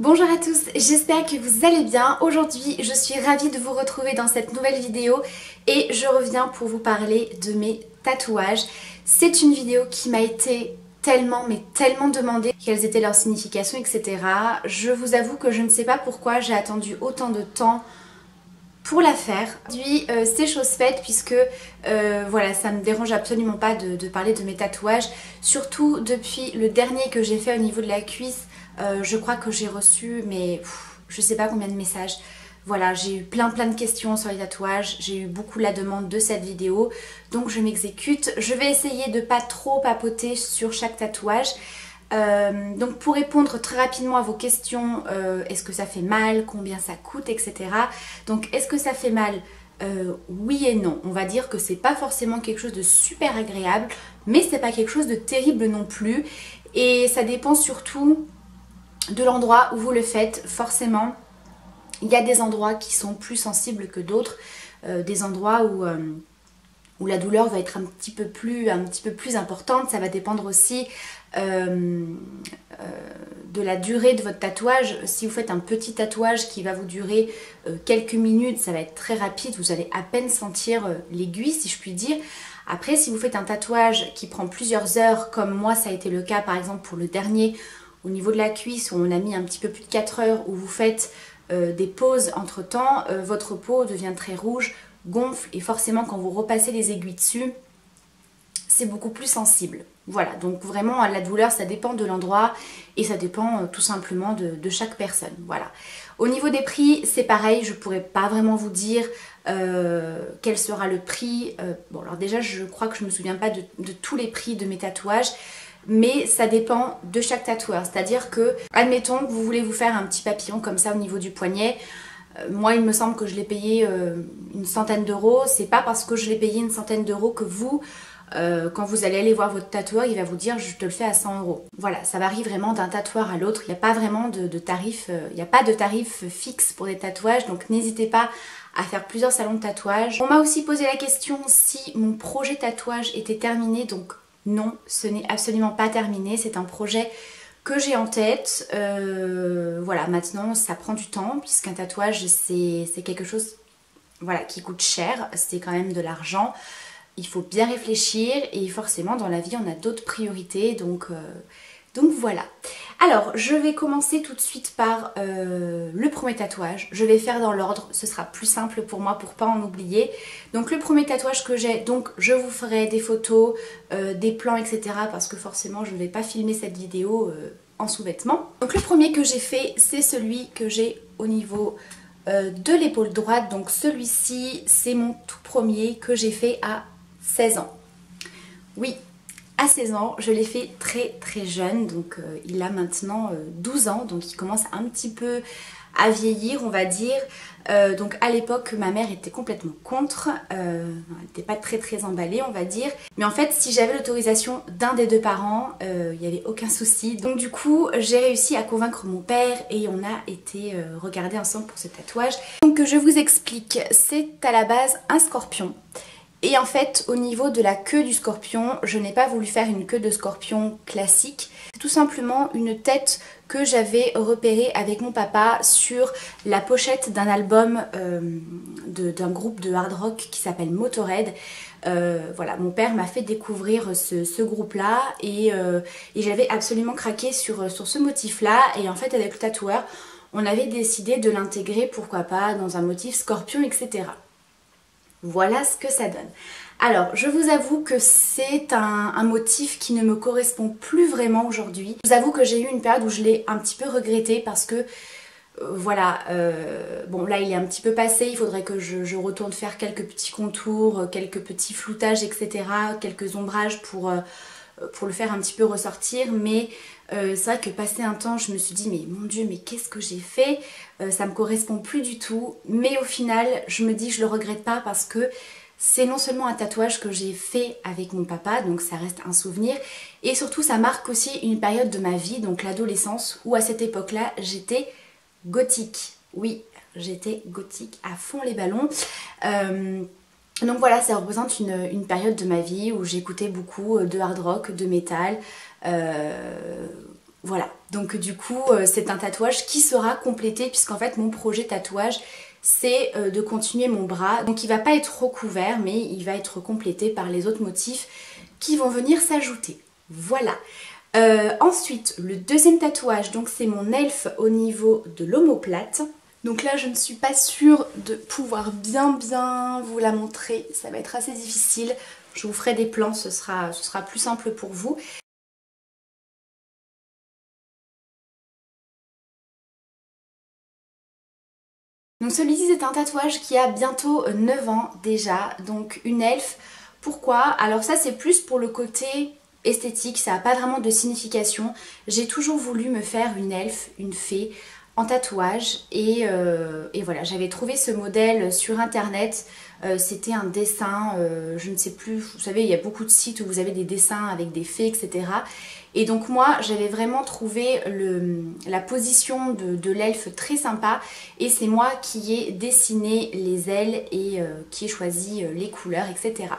Bonjour à tous, j'espère que vous allez bien. Aujourd'hui, je suis ravie de vous retrouver dans cette nouvelle vidéo et je reviens pour vous parler de mes tatouages. C'est une vidéo qui m'a été tellement demandée, quelles étaient leurs significations, etc. Je vous avoue que je ne sais pas pourquoi j'ai attendu autant de temps pour la faire. Aujourd'hui, c'est chose faite puisque voilà, ça me dérange absolument pas de parler de mes tatouages, surtout depuis le dernier que j'ai fait au niveau de la cuisse. Je crois que j'ai reçu, mais je sais pas combien de messages. Voilà, j'ai eu plein de questions sur les tatouages, j'ai eu beaucoup la demande de cette vidéo, donc je m'exécute. Je vais essayer de pas trop papoter sur chaque tatouage. Donc pour répondre très rapidement à vos questions, est-ce que ça fait mal, combien ça coûte, etc. Donc est-ce que ça fait mal? Oui et non. On va dire que c'est pas forcément quelque chose de super agréable, mais c'est pas quelque chose de terrible non plus. Et ça dépend surtout de l'endroit où vous le faites. Forcément, il y a des endroits qui sont plus sensibles que d'autres, des endroits où la douleur va être un petit peu plus importante. Ça va dépendre aussi de la durée de votre tatouage. Si vous faites un petit tatouage qui va vous durer quelques minutes, ça va être très rapide, vous allez à peine sentir l'aiguille, si je puis dire. Après, si vous faites un tatouage qui prend plusieurs heures, comme moi ça a été le cas par exemple pour le dernier, au niveau de la cuisse où on a mis un petit peu plus de 4 heures, où vous faites des pauses entre temps, votre peau devient très rouge, gonfle, et forcément quand vous repassez les aiguilles dessus, c'est beaucoup plus sensible. Voilà, donc vraiment la douleur ça dépend de l'endroit et ça dépend tout simplement de chaque personne. Voilà. Au niveau des prix, c'est pareil, je pourrais pas vraiment vous dire quel sera le prix. Bon alors déjà je crois que je me souviens pas de tous les prix de mes tatouages, mais ça dépend de chaque tatoueur. C'est-à-dire que, admettons que vous voulez vous faire un petit papillon comme ça au niveau du poignet. Moi il me semble que je l'ai payé une centaine d'euros. C'est pas parce que je l'ai payé une centaine d'euros que vous, quand vous allez aller voir votre tatoueur, il va vous dire je te le fais à 100 euros. Voilà, ça varie vraiment d'un tatoueur à l'autre. Il n'y a pas vraiment de tarif, il n'y a pas de tarif fixe pour les tatouages, donc n'hésitez pas à faire plusieurs salons de tatouage. On m'a aussi posé la question si mon projet tatouage était terminé, donc non, ce n'est absolument pas terminé, c'est un projet que j'ai en tête. Voilà, maintenant ça prend du temps puisqu'un tatouage c'est quelque chose, voilà, qui coûte cher, c'est quand même de l'argent. Il faut bien réfléchir et forcément dans la vie on a d'autres priorités, donc voilà. Alors je vais commencer tout de suite par le premier tatouage. Je vais faire dans l'ordre, ce sera plus simple pour moi pour pas en oublier. Donc le premier tatouage que j'ai, donc je vous ferai des photos, des plans, etc. parce que forcément je ne vais pas filmer cette vidéo en sous-vêtements. Donc le premier que j'ai fait, c'est celui que j'ai au niveau de l'épaule droite. Donc celui-ci c'est mon tout premier que j'ai fait à 16 ans. Oui, à 16 ans, je l'ai fait très jeune, donc il a maintenant 12 ans, donc il commence un petit peu à vieillir, on va dire. Donc à l'époque, ma mère était complètement contre, elle n'était pas très emballée, on va dire. Mais en fait, si j'avais l'autorisation d'un des deux parents, il n'y avait aucun souci. Donc du coup, j'ai réussi à convaincre mon père et on a été regarder ensemble pour ce tatouage. Donc je vous explique, c'est à la base un scorpion. Et en fait, au niveau de la queue du scorpion, je n'ai pas voulu faire une queue de scorpion classique. C'est tout simplement une tête que j'avais repérée avec mon papa sur la pochette d'un album d'un groupe de hard rock qui s'appelle Motörhead. Voilà, mon père m'a fait découvrir ce groupe-là et j'avais absolument craqué sur ce motif-là. Et en fait, avec le tatoueur, on avait décidé de l'intégrer, pourquoi pas, dans un motif scorpion, etc. Voilà ce que ça donne. Alors, je vous avoue que c'est un motif qui ne me correspond plus vraiment aujourd'hui. Je vous avoue que j'ai eu une période où je l'ai un petit peu regretté parce que, voilà, bon là il est un petit peu passé, il faudrait que je retourne faire quelques petits contours, quelques petits floutages, etc., quelques ombrages pour le faire un petit peu ressortir, mais c'est vrai que passé un temps je me suis dit mais mon dieu, mais qu'est-ce que j'ai fait, ça me correspond plus du tout, mais au final je me dis je le regrette pas parce que c'est non seulement un tatouage que j'ai fait avec mon papa, donc ça reste un souvenir, et surtout ça marque aussi une période de ma vie, donc l'adolescence, où à cette époque là j'étais gothique. Oui, j'étais gothique à fond les ballons. Donc voilà, ça représente une période de ma vie où j'écoutais beaucoup de hard rock, de métal, voilà. Donc du coup c'est un tatouage qui sera complété puisqu'en fait mon projet tatouage c'est de continuer mon bras. Donc il va pas être recouvert mais il va être complété par les autres motifs qui vont venir s'ajouter. Voilà. Ensuite le deuxième tatouage, donc c'est mon elfe au niveau de l'omoplate. Donc là je ne suis pas sûre de pouvoir bien vous la montrer, ça va être assez difficile. Je vous ferai des plans, ce sera plus simple pour vous. Donc celui-ci c'est un tatouage qui a bientôt 9 ans déjà, donc une elfe. Pourquoi? Alors ça c'est plus pour le côté esthétique, ça n'a pas vraiment de signification. J'ai toujours voulu me faire une elfe, une fée en tatouage et voilà, j'avais trouvé ce modèle sur internet. C'était un dessin, je ne sais plus, vous savez il y a beaucoup de sites où vous avez des dessins avec des fées etc. Et donc moi j'avais vraiment trouvé la position de l'elfe très sympa et c'est moi qui ai dessiné les ailes et qui ai choisi les couleurs etc.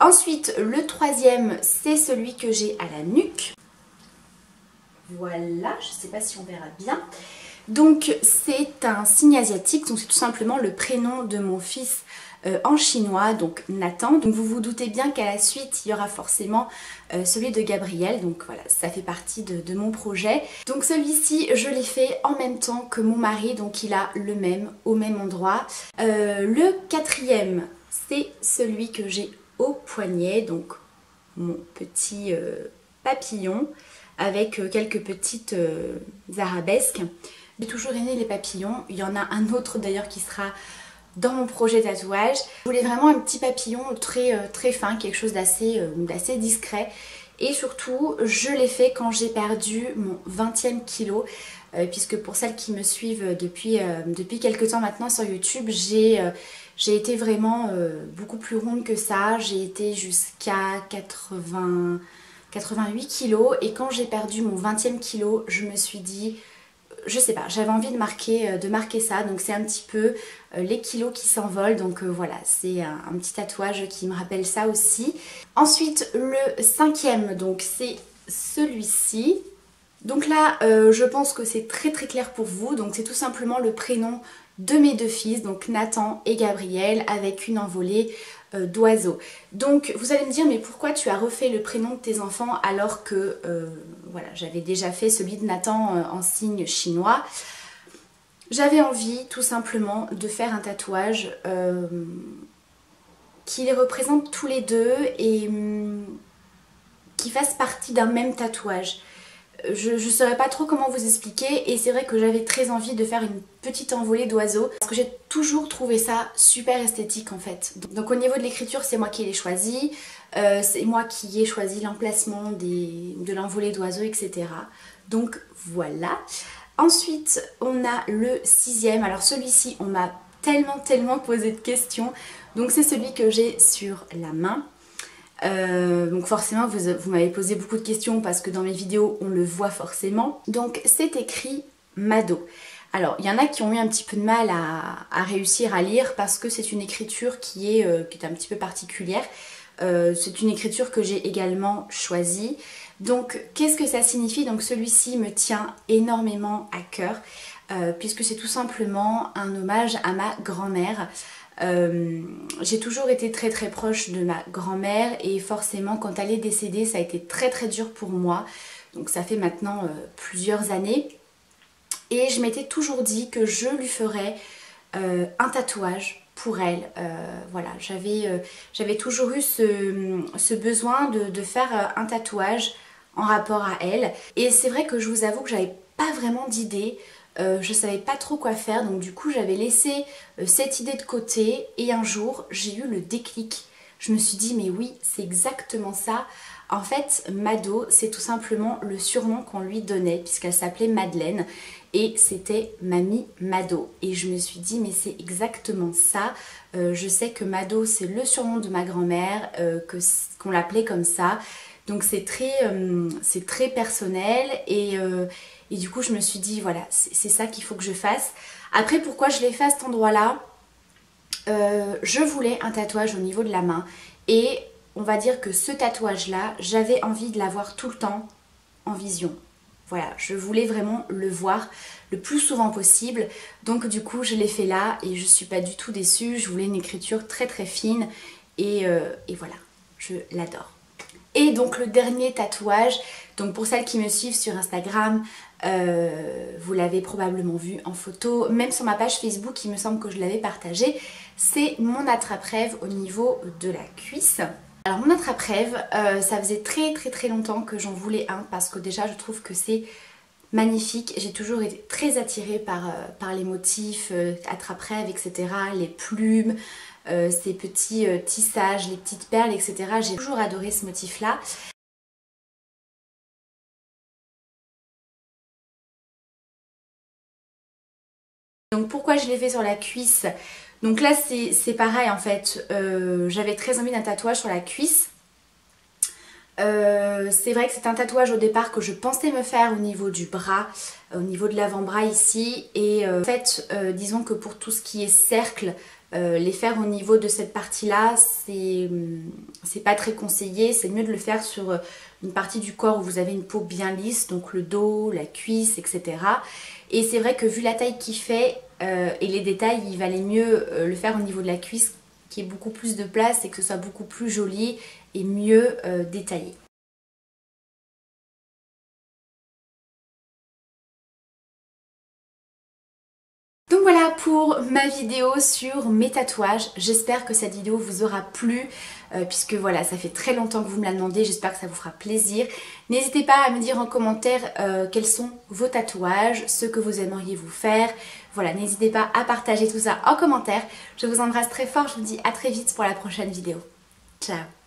Ensuite le troisième c'est celui que j'ai à la nuque. Voilà, je ne sais pas si on verra bien. Donc c'est un signe asiatique, donc c'est tout simplement le prénom de mon fils en chinois, donc Nathan. Donc vous vous doutez bien qu'à la suite il y aura forcément celui de Gabriel, donc voilà, ça fait partie de mon projet. Donc celui-ci je l'ai fait en même temps que mon mari, donc il a le même, au même endroit. Le quatrième c'est celui que j'ai au poignet, donc mon petit papillon avec quelques petites arabesques. J'ai toujours aimé les papillons, il y en a un autre d'ailleurs qui sera dans mon projet tatouage. Je voulais vraiment un petit papillon très fin, quelque chose d'assez discret. Et surtout, je l'ai fait quand j'ai perdu mon 20e kilo. Puisque pour celles qui me suivent depuis quelques temps maintenant sur YouTube, j'ai été vraiment beaucoup plus ronde que ça. J'ai été jusqu'à 88 kilos. Et quand j'ai perdu mon 20e kilo, je me suis dit... Je sais pas, j'avais envie de marquer ça, donc c'est un petit peu les kilos qui s'envolent, donc voilà, c'est un petit tatouage qui me rappelle ça aussi. Ensuite, le cinquième, donc c'est celui-ci. Donc là, je pense que c'est très clair pour vous, donc c'est tout simplement le prénom de mes deux fils, donc Nathan et Gabriel, avec une envolée d'oiseaux. Donc vous allez me dire, mais pourquoi tu as refait le prénom de tes enfants alors que voilà, j'avais déjà fait celui de Nathan en signe chinois. J'avais envie tout simplement de faire un tatouage qui les représente tous les deux et qui fasse partie d'un même tatouage. Je ne saurais pas trop comment vous expliquer et c'est vrai que j'avais très envie de faire une petite envolée d'oiseaux parce que j'ai toujours trouvé ça super esthétique en fait. Donc au niveau de l'écriture c'est moi qui l'ai choisi, c'est moi qui ai choisi l'emplacement de l'envolée d'oiseaux etc. Donc voilà. Ensuite on a le sixième, alors celui-ci on m'a tellement posé de questions, donc c'est celui que j'ai sur la main. Donc forcément vous m'avez posé beaucoup de questions parce que dans mes vidéos on le voit forcément. Donc c'est écrit Mado. Alors il y en a qui ont eu un petit peu de mal à réussir à lire parce que c'est une écriture qui est un petit peu particulière. C'est une écriture que j'ai également choisie. Donc qu'est-ce que ça signifie? Donc celui-ci me tient énormément à cœur puisque c'est tout simplement un hommage à ma grand-mère. J'ai toujours été très proche de ma grand-mère et forcément quand elle est décédée ça a été très dur pour moi, donc ça fait maintenant plusieurs années et je m'étais toujours dit que je lui ferais un tatouage pour elle. Voilà, j'avais toujours eu ce besoin de faire un tatouage en rapport à elle et c'est vrai que je vous avoue que j'avais pas vraiment d'idée. Je savais pas trop quoi faire, donc du coup j'avais laissé cette idée de côté et un jour j'ai eu le déclic. Je me suis dit mais oui c'est exactement ça. En fait Mado c'est tout simplement le surnom qu'on lui donnait puisqu'elle s'appelait Madeleine et c'était Mamie Mado. Et je me suis dit mais c'est exactement ça. Je sais que Mado c'est le surnom de ma grand-mère, qu'on l'appelait comme ça. Donc c'est très personnel et du coup je me suis dit voilà c'est ça qu'il faut que je fasse. Après pourquoi je l'ai fait à cet endroit là, je voulais un tatouage au niveau de la main et on va dire que ce tatouage là j'avais envie de l'avoir tout le temps en vision. voilà, je voulais vraiment le voir le plus souvent possible. Donc du coup je l'ai fait là et je suis pas du tout déçue. Je voulais une écriture très très fine et voilà, je l'adore. Et donc le dernier tatouage, donc pour celles qui me suivent sur Instagram, vous l'avez probablement vu en photo, même sur ma page Facebook il me semble que je l'avais partagé, c'est mon attrape-rêve au niveau de la cuisse. Alors mon attrape-rêve, ça faisait très longtemps que j'en voulais un parce que déjà je trouve que c'est magnifique. J'ai toujours été très attirée par les motifs attrape-rêve, etc. Les plumes, ces petits tissages, les petites perles, etc. J'ai toujours adoré ce motif-là. Donc pourquoi je l'ai fait sur la cuisse? Donc là c'est pareil en fait, j'avais très envie d'un tatouage sur la cuisse. C'est vrai que c'est un tatouage au départ que je pensais me faire au niveau du bras, au niveau de l'avant-bras ici. Et en fait, disons que pour tout ce qui est cercle, les faire au niveau de cette partie-là, c'est pas très conseillé. C'est mieux de le faire sur une partie du corps où vous avez une peau bien lisse, donc le dos, la cuisse, etc. Et c'est vrai que vu la taille qu'il fait et les détails, il valait mieux le faire au niveau de la cuisse, qui ait beaucoup plus de place et que ce soit beaucoup plus joli et mieux détaillé. Donc voilà pour ma vidéo sur mes tatouages. J'espère que cette vidéo vous aura plu puisque voilà, ça fait très longtemps que vous me la demandez. J'espère que ça vous fera plaisir. N'hésitez pas à me dire en commentaire quels sont vos tatouages, ceux que vous aimeriez vous faire. Voilà, n'hésitez pas à partager tout ça en commentaire. Je vous embrasse très fort, je vous dis à très vite pour la prochaine vidéo. Ciao!